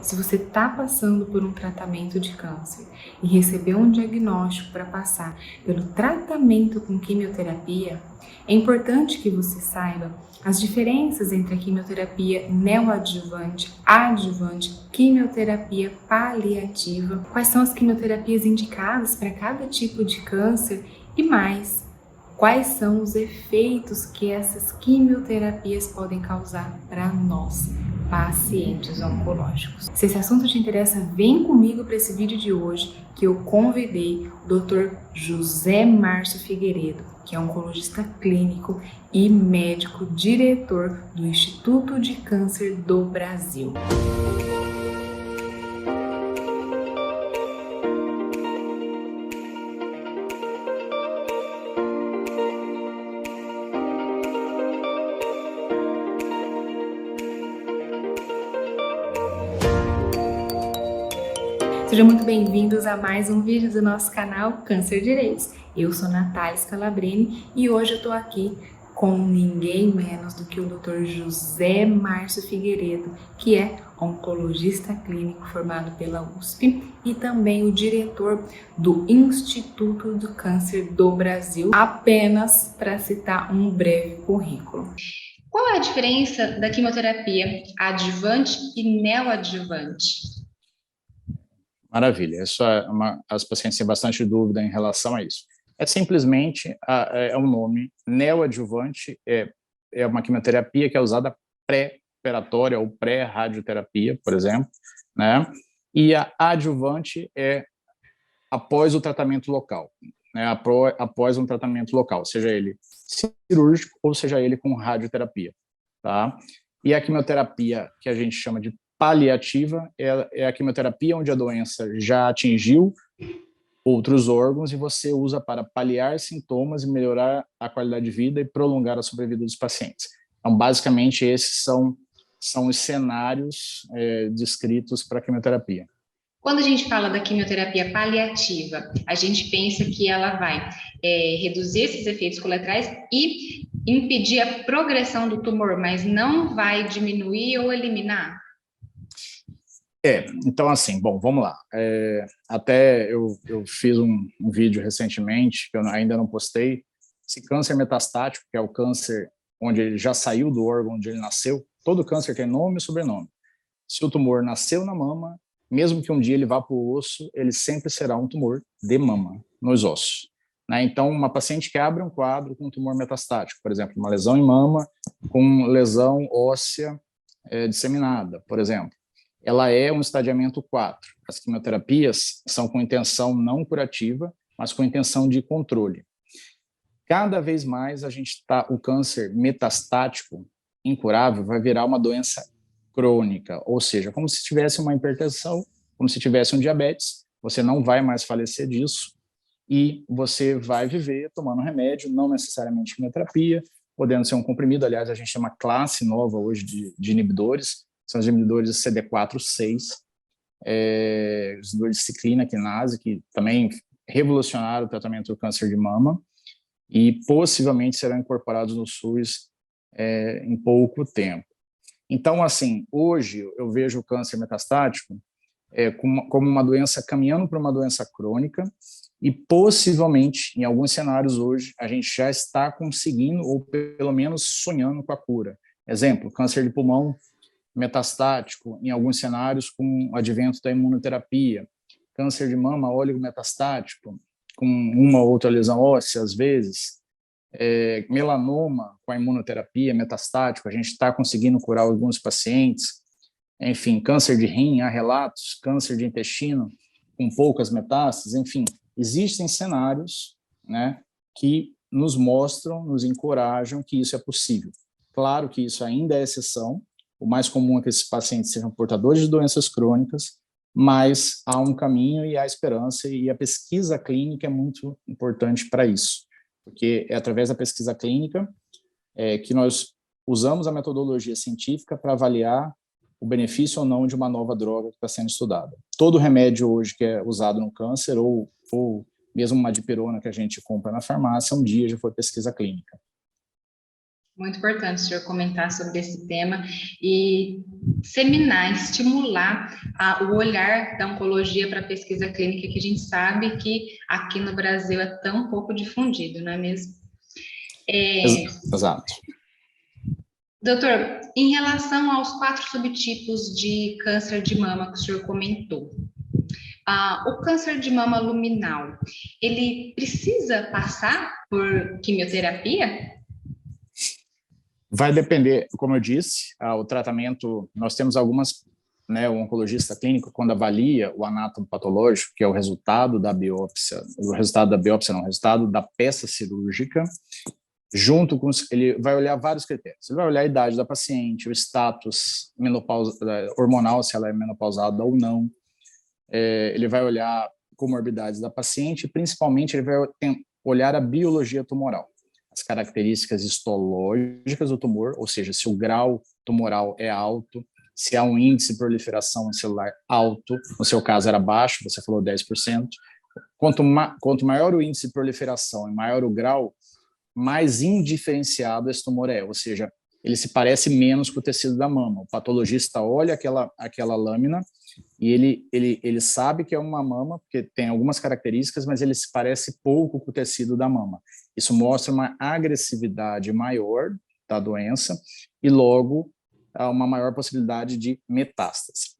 Se você está passando por um tratamento de câncer e recebeu um diagnóstico para passar pelo tratamento com quimioterapia, é importante que você saiba as diferenças entre a quimioterapia neoadjuvante, adjuvante, quimioterapia paliativa, quais são as quimioterapias indicadas para cada tipo de câncer e mais, quais são os efeitos que essas quimioterapias podem causar para nós, pacientes oncológicos. Se esse assunto te interessa, vem comigo para esse vídeo de hoje, que eu convidei o Dr. José Márcio Figueiredo, que é oncologista clínico e médico diretor do Instituto de Câncer do Brasil. Sejam muito bem-vindos a mais um vídeo do nosso canal Câncer Direitos. Eu sou Natália Scalabrini e hoje eu estou aqui com ninguém menos do que o Dr. José Márcio Figueiredo, que é oncologista clínico formado pela USP e também o diretor do Instituto do Câncer do Brasil, apenas para citar um breve currículo. Qual é a diferença da quimioterapia adjuvante e neoadjuvante? Maravilha, as pacientes têm bastante dúvida em relação a isso. É simplesmente é um nome neoadjuvante, é uma quimioterapia que é usada pré-operatória ou pré-radioterapia, por exemplo, né? E a adjuvante é após o tratamento local, né? Após um tratamento local, seja ele cirúrgico ou seja ele com radioterapia, tá? E a quimioterapia que a gente chama de paliativa é a quimioterapia onde a doença já atingiu outros órgãos e você usa para paliar sintomas e melhorar a qualidade de vida e prolongar a sobrevida dos pacientes. Então, basicamente, esses são os cenários descritos para a quimioterapia. Quando a gente fala da quimioterapia paliativa, a gente pensa que ela vai reduzir esses efeitos colaterais e impedir a progressão do tumor, mas não vai diminuir ou eliminar? Então assim, bom, vamos lá. Até eu fiz um vídeo recentemente, que eu ainda não postei, esse câncer metastático, que é o câncer onde ele já saiu do órgão onde ele nasceu, todo câncer tem nome e sobrenome. Se o tumor nasceu na mama, mesmo que um dia ele vá para o osso, ele sempre será um tumor de mama, nos ossos, né? Então, uma paciente que abre um quadro com tumor metastático, por exemplo, uma lesão em mama com lesão óssea disseminada, por exemplo, ela é um estadiamento 4. As quimioterapias são com intenção não curativa, mas com intenção de controle. Cada vez mais o câncer metastático incurável vai virar uma doença crônica, ou seja, como se tivesse uma hipertensão, como se tivesse um diabetes, você não vai mais falecer disso e você vai viver tomando remédio, não necessariamente quimioterapia, podendo ser um comprimido. Aliás, a gente tem uma classe nova hoje de inibidores, são os inibidores CD4/6, os inibidores de ciclina, quinase, que também revolucionaram o tratamento do câncer de mama e possivelmente serão incorporados no SUS em pouco tempo. Então, assim, hoje eu vejo o câncer metastático como uma doença caminhando para uma doença crônica e possivelmente, em alguns cenários hoje, a gente já está conseguindo ou pelo menos sonhando com a cura. Exemplo, câncer de pulmão metastático, em alguns cenários com o advento da imunoterapia, câncer de mama oligometastático, com uma ou outra lesão óssea, às vezes, melanoma com a imunoterapia metastático, a gente está conseguindo curar alguns pacientes, enfim, câncer de rim, há relatos, câncer de intestino com poucas metástases, enfim, existem cenários, né, que nos mostram, nos encorajam que isso é possível. Claro que isso ainda é exceção, o mais comum é que esses pacientes sejam portadores de doenças crônicas, mas há um caminho e há esperança, e a pesquisa clínica é muito importante para isso, porque é através da pesquisa clínica que nós usamos a metodologia científica para avaliar o benefício ou não de uma nova droga que está sendo estudada. Todo remédio hoje que é usado no câncer, ou mesmo uma dipirona que a gente compra na farmácia, um dia já foi pesquisa clínica. Muito importante o senhor comentar sobre esse tema e seminar, estimular o olhar da oncologia para a pesquisa clínica, que a gente sabe que aqui no Brasil é tão pouco difundido, não é mesmo? Exato. Doutor, em relação aos 4 subtipos de câncer de mama que o senhor comentou, o câncer de mama luminal, ele precisa passar por quimioterapia? Vai depender, como eu disse, o tratamento, nós temos algumas, né, o oncologista clínico, quando avalia o anátomo patológico, que é o resultado da biópsia, o resultado da peça cirúrgica, junto com, ele vai olhar vários critérios. Ele vai olhar a idade da paciente, o status hormonal, se ela é menopausada ou não, ele vai olhar comorbidades da paciente, principalmente ele vai olhar a biologia tumoral, as características histológicas do tumor, ou seja, se o grau tumoral é alto, se há um índice de proliferação celular alto, no seu caso era baixo, você falou 10%, quanto maior o índice de proliferação e maior o grau, mais indiferenciado esse tumor é, ou seja, ele se parece menos com o tecido da mama. O patologista olha aquela lâmina e ele sabe que é uma mama, porque tem algumas características, mas ele se parece pouco com o tecido da mama. Isso mostra uma agressividade maior da doença e, logo, uma maior possibilidade de metástase.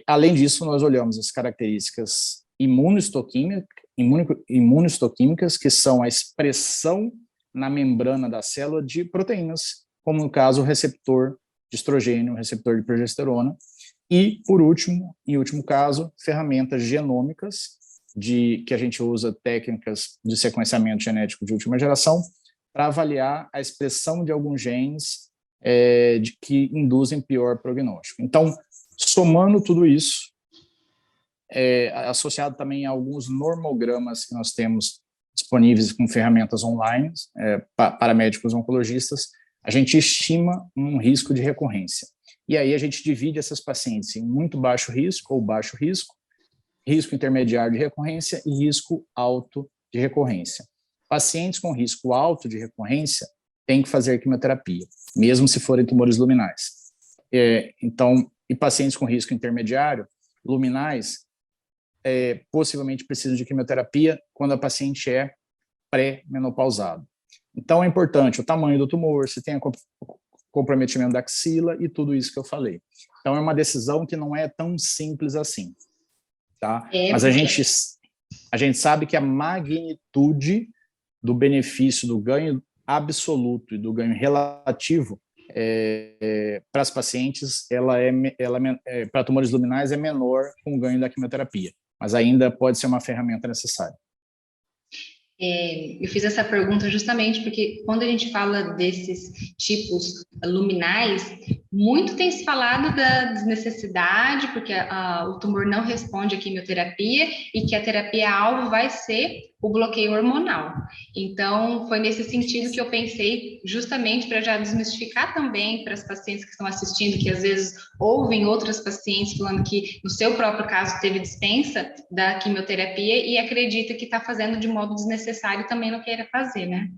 Além disso, nós olhamos as características imunohistoquímicas, que são a expressão na membrana da célula de proteínas, como no caso o receptor de estrogênio, o receptor de progesterona, e, em último caso, ferramentas genômicas, que a gente usa técnicas de sequenciamento genético de última geração, para avaliar a expressão de alguns genes que induzem pior prognóstico. Então, somando tudo isso, associado também a alguns normogramas que nós temos disponíveis com ferramentas online para médicos oncologistas, a gente estima um risco de recorrência. E aí a gente divide essas pacientes em muito baixo risco ou baixo risco, risco intermediário de recorrência e risco alto de recorrência. Pacientes com risco alto de recorrência têm que fazer quimioterapia, mesmo se forem tumores luminais. E pacientes com risco intermediário, luminais, possivelmente precisam de quimioterapia quando a paciente é pré-menopausada. Então é importante o tamanho do tumor, se tem comprometimento da axila e tudo isso que eu falei. Então é uma decisão que não é tão simples assim, tá? Mas a gente sabe que a magnitude do benefício do ganho absoluto e do ganho relativo para as pacientes, para tumores luminais é menor com o ganho da quimioterapia, mas ainda pode ser uma ferramenta necessária. Eu fiz essa pergunta justamente porque quando a gente fala desses tipos luminais, muito tem se falado da desnecessidade, porque o tumor não responde à quimioterapia e que a terapia-alvo vai ser o bloqueio hormonal. Então, foi nesse sentido que eu pensei, justamente para já desmistificar também para as pacientes que estão assistindo, que às vezes ouvem outras pacientes falando que no seu próprio caso teve dispensa da quimioterapia e acredita que está fazendo de modo desnecessário e também não queira fazer, né?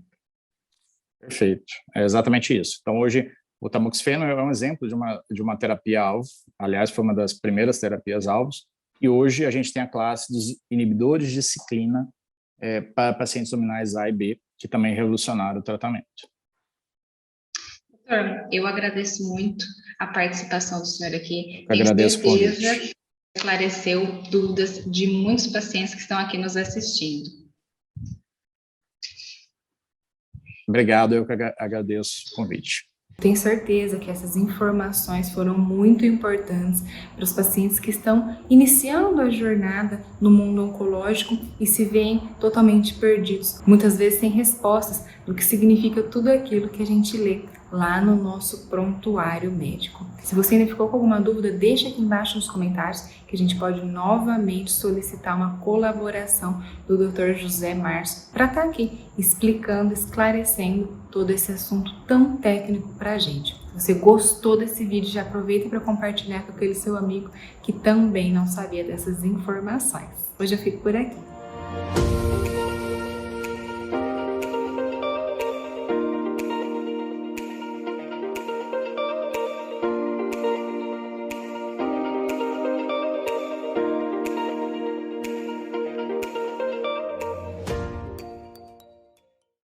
Perfeito, é exatamente isso. Então, hoje, o tamoxifeno é um exemplo de uma terapia-alvo, aliás, foi uma das primeiras terapias-alvos, e hoje a gente tem a classe dos inibidores de ciclina para pacientes luminais A e B, que também revolucionaram o tratamento. Doutor, eu agradeço muito a participação do senhor aqui. Eu agradeço o convite. Esclareceu dúvidas de muitos pacientes que estão aqui nos assistindo. Obrigado, eu que agradeço o convite. Tenho certeza que essas informações foram muito importantes para os pacientes que estão iniciando a jornada no mundo oncológico e se veem totalmente perdidos, muitas vezes sem respostas do que significa tudo aquilo que a gente lê lá no nosso prontuário médico. Se você ainda ficou com alguma dúvida, deixa aqui embaixo nos comentários que a gente pode novamente solicitar uma colaboração do Dr. José Márcio para estar aqui explicando, esclarecendo todo esse assunto tão técnico para a gente. Se você gostou desse vídeo, já aproveita para compartilhar com aquele seu amigo que também não sabia dessas informações. Hoje eu fico por aqui.